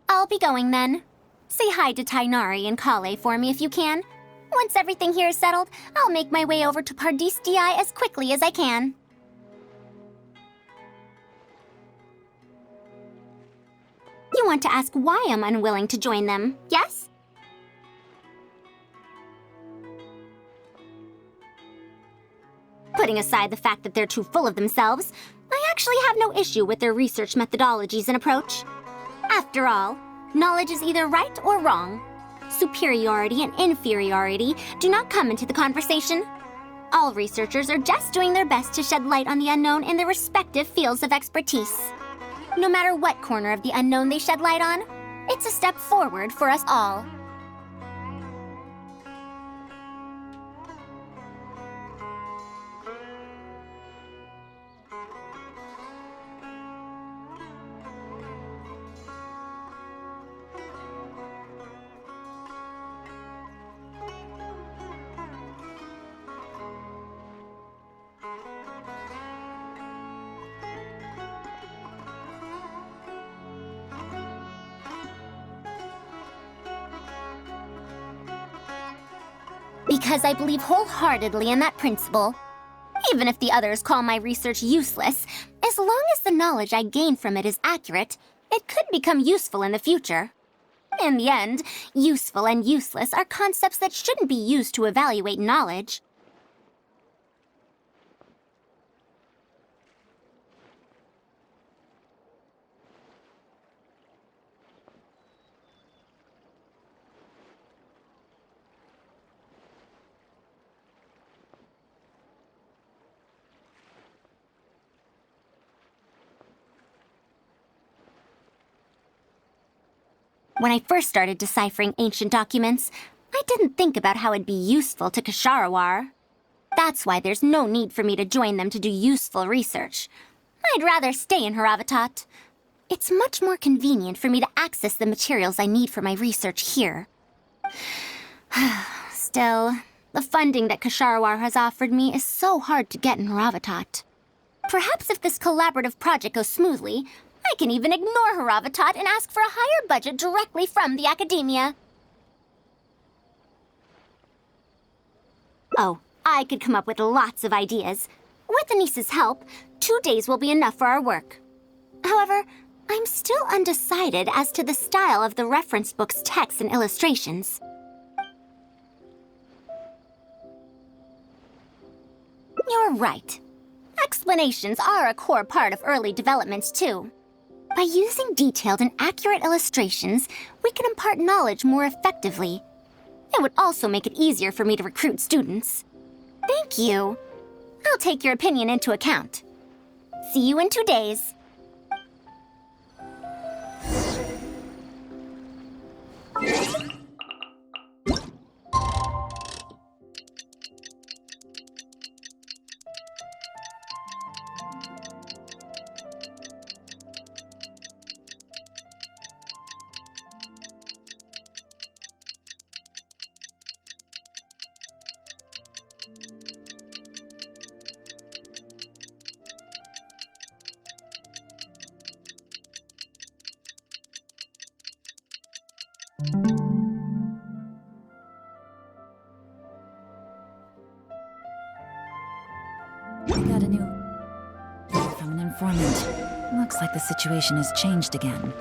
I'll be going then. Say hi to Tainari and Kale for me if you can. Once everything here is settled, I'll make my way over to Pardis DI as quickly as I can. You want to ask why I'm unwilling to join them, yes? Putting aside the fact that they're too full of themselves, I actually have no issue with their research methodologies and approach. After all, knowledge is either right or wrong. Superiority and inferiority do not come into the conversation. All researchers are just doing their best to shed light on the unknown in their respective fields of expertise. No matter what corner of the unknown they shed light on, it's a step forward for us all. Because I believe wholeheartedly in that principle. Even if the others call my research useless, as long as the knowledge I gain from it is accurate, it could become useful in the future. In the end, useful and useless are concepts that shouldn't be used to evaluate knowledge. When I first started deciphering ancient documents, I didn't think about how it'd be useful to Ksharawar. That's why there's no need for me to join them to do useful research. I'd rather stay in Haravatat. It's much more convenient for me to access the materials I need for my research here. Still, the funding that Ksharawar has offered me is so hard to get in Haravatat. Perhaps if this collaborative project goes smoothly, I can even ignore Haravatat and ask for a higher budget directly from the academia. Oh, I could come up with lots of ideas. With Anissa's help, 2 days will be enough for our work. However, I'm still undecided as to the style of the reference book's text and illustrations. You're right. Explanations are a core part of early developments, too. By using detailed and accurate illustrations, we can impart knowledge more effectively. It would also make it easier for me to recruit students. Thank you. I'll take your opinion into account. See you in 2 days. We got a new... from an informant. Looks like the situation has changed again.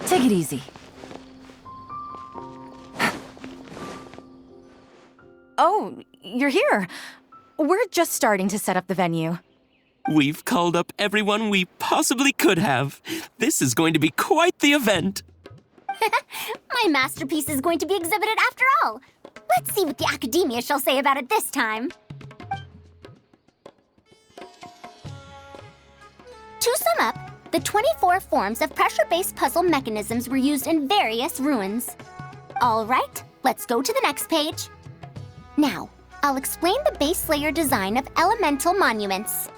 Take it easy. Oh, you're here. We're just starting to set up the venue. We've called up everyone we possibly could have. This is going to be quite the event. My masterpiece is going to be exhibited after all. Let's see what the Academia shall say about it this time. To sum up, the 24 forms of pressure-based puzzle mechanisms were used in various ruins. All right, let's go to the next page. Now, I'll explain the base layer design of elemental monuments.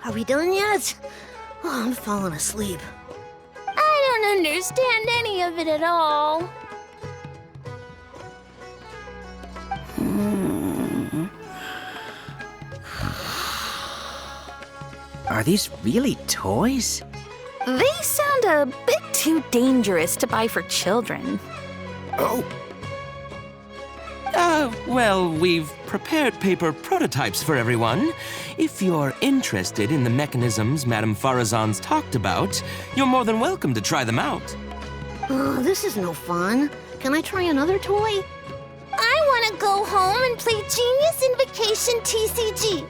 Are we done yet? Oh, I'm falling asleep. I don't understand any of it at all. Are these really toys? They sound a bit too dangerous to buy for children. Oh, Well, we've prepared paper prototypes for everyone. If you're interested in the mechanisms Madame Farazan's talked about, you're more than welcome to try them out. Oh, this is no fun. Can I try another toy? I want to go home and play Genius Invocation TCG.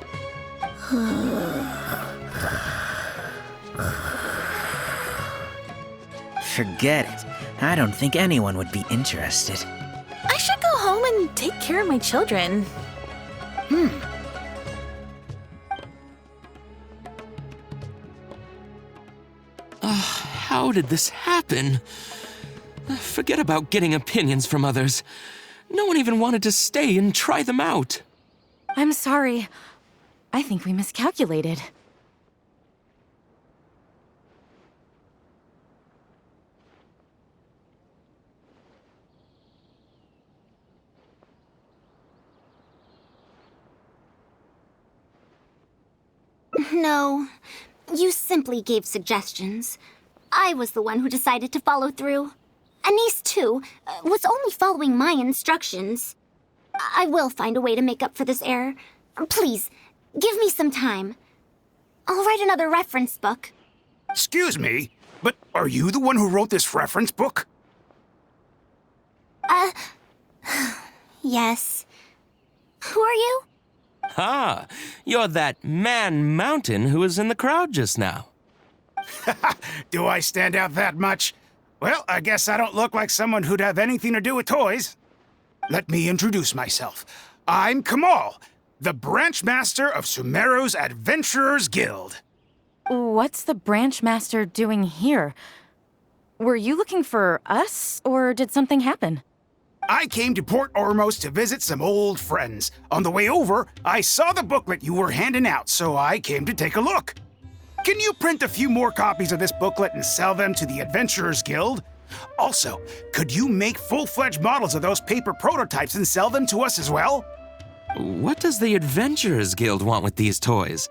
forget it. I don't think anyone would be interested. I should go home and take care of my children. How did this happen? Forget about getting opinions from others. No one even wanted to stay and try them out. I'm sorry. I think we miscalculated. No, you simply gave suggestions. I was the one who decided to follow through. Anise, too, was only following my instructions. I will find a way to make up for this error. Please, give me some time. I'll write another reference book. Excuse me, but are you the one who wrote this reference book? Yes. Who are you? Ah, you're that man Mountain who was in the crowd just now. Do I stand out that much? Well, I guess I don't look like someone who'd have anything to do with toys. Let me introduce myself. I'm Kamal, the branch master of Sumeru's Adventurers Guild. What's the branch master doing here? Were you looking for us, or did something happen? I came to Port Ormos to visit some old friends. On the way over, I saw the booklet you were handing out, so I came to take a look. Can you print a few more copies of this booklet and sell them to the Adventurers Guild? Also, could you make full-fledged models of those paper prototypes and sell them to us as well? What does the Adventurers Guild want with these toys?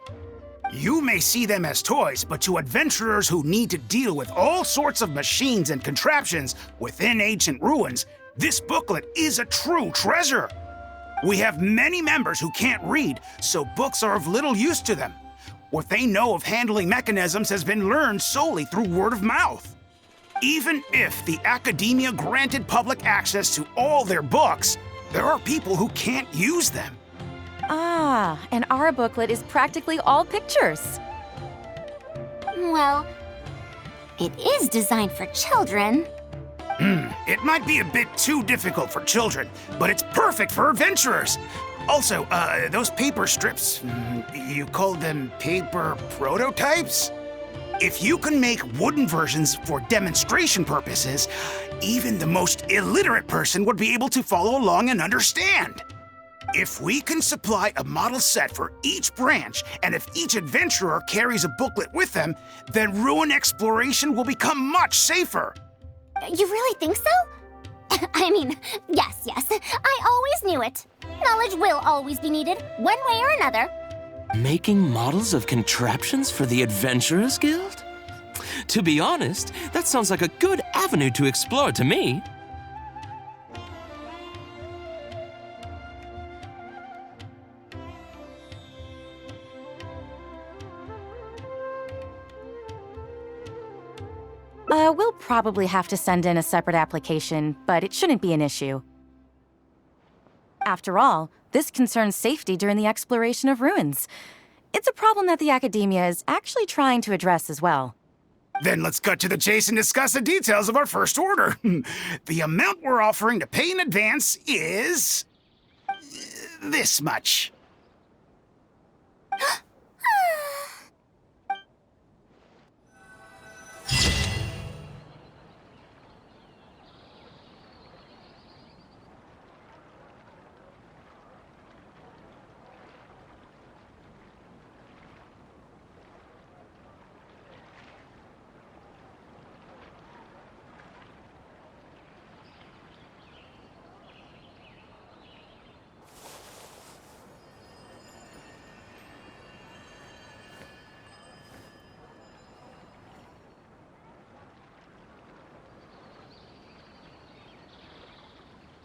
You may see them as toys, but to adventurers who need to deal with all sorts of machines and contraptions within ancient ruins, this booklet is a true treasure. We have many members who can't read, so books are of little use to them. What they know of handling mechanisms has been learned solely through word of mouth. Even if the Academia granted public access to all their books, there are people who can't use them. Ah, and our booklet is practically all pictures. Well, it is designed for children. It might be a bit too difficult for children, but it's perfect for adventurers. Also, those paper strips, you called them paper prototypes? If you can make wooden versions for demonstration purposes, even the most illiterate person would be able to follow along and understand. If we can supply a model set for each branch, and if each adventurer carries a booklet with them, then ruin exploration will become much safer. You really think so? I mean, yes. I always knew it. Knowledge will always be needed, one way or another. Making models of contraptions for the Adventurers Guild? To be honest, that sounds like a good avenue to explore to me. We'll probably have to send in a separate application, but it shouldn't be an issue. After all, this concerns safety during the exploration of ruins. It's a problem that the academia is actually trying to address as well. Then let's cut to the chase and discuss the details of our first order. The amount we're offering to pay in advance is this much.